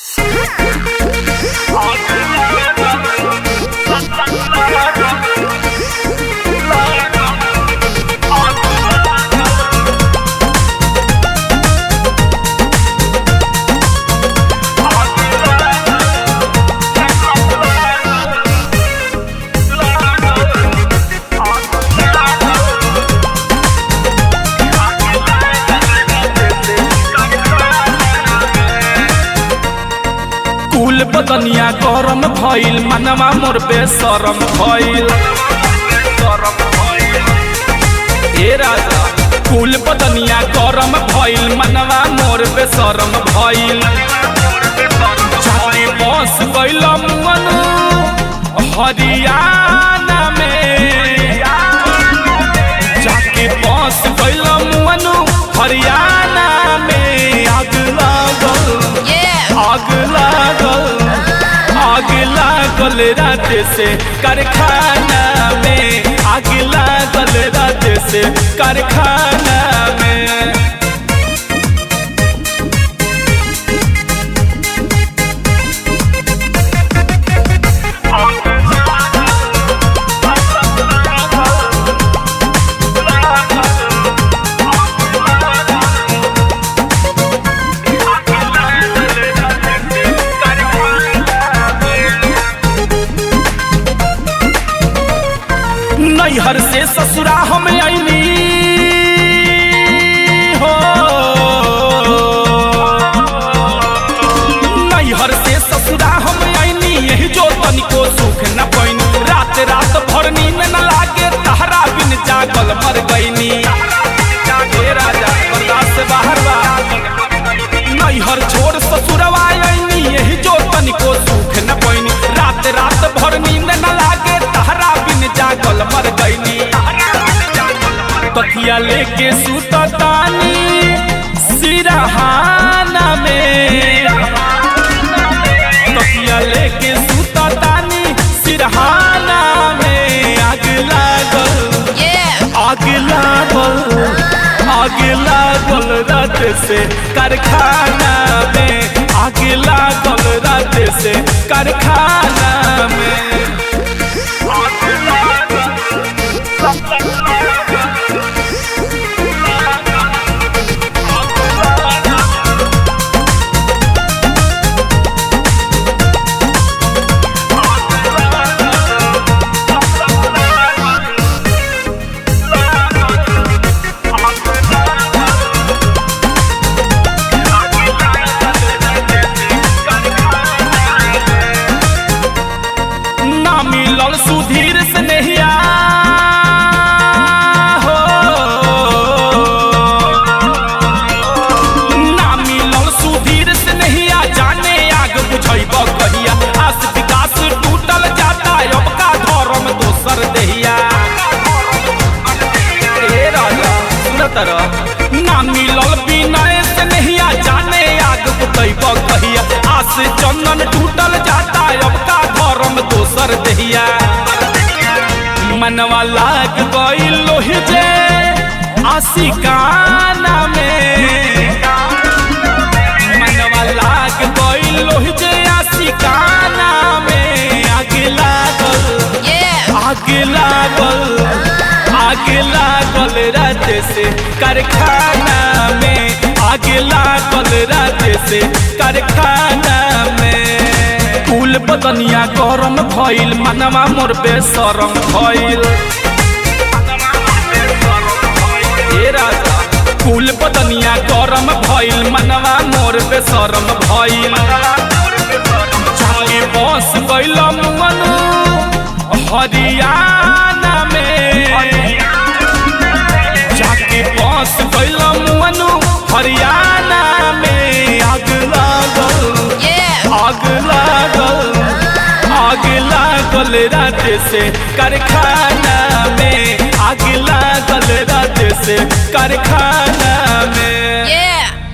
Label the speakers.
Speaker 1: कुल बदनिया गरम भइल मनवा मोर बेशरम भइल। ए राजा कुल बदनिया गरम भइल मनवा मोर बेशरम भइल। जाके बस गइल मन हरियाणा में, जाके बस गइल मन हरियाणा में। आग लागल आग लागल आग लागल रात से कारखाना में। आग लागल रात से कारखाना में। नैहर से ससुरा हम आईली हो, नैहर से ससुरा हम आईली। यही जो तनिको सुख न पैनी, रात रात भर नींद न लागे तहरा बिन जागल मर गईनी। राजा बर्दाश्त से बाहर बा। नैहर छोड़ ससुरवा आईली, यही जो तनिको सुख न पैनी, रात रात भर नींद न लागे तहरा बिन जागल मर गईनी। तकिया लेके सुततानी सिरहाना में, तकिया लेके सुततानी सिरहाना में। आग लागल आग लागल आग लागल रात से कारखाना में। आग लागल रात से कारखाना में। मिलल सुधीर से नहिया हो, ना मिलल सुधीर से नहिया। जाने आग बुझैब कहिया, आस विकास टूटल जाता अब का धर्म दोसर दहिया। ए राजा सुनत रह, ना मिलल विनय से नहिया। जाने आग बुझैब कहिया, आस चंदन टूटल जाता अब का धर्म दोसर दहिया। मनवा लाग गइल लोहि जे आशिकाना में, मनवा लाग गइल लोहि जे आशिकाना में। आग लागल आग लागल आग लागल रात से कारखाना में। आग लागल रात से कारखाना में। कुल बदनिया गरम भइल मनवा मोर बेशरम भइल। ए राजा कुल बदनिया गरम भइल मनवा मोर बेशरम भइल। जाके बस गइल मन हरियाणा में, जाके बस गइल मन हरियाणा में। आग लागल आग लागल आग लागल रात से कारखाना में। आग लागल रात से कारखाना में।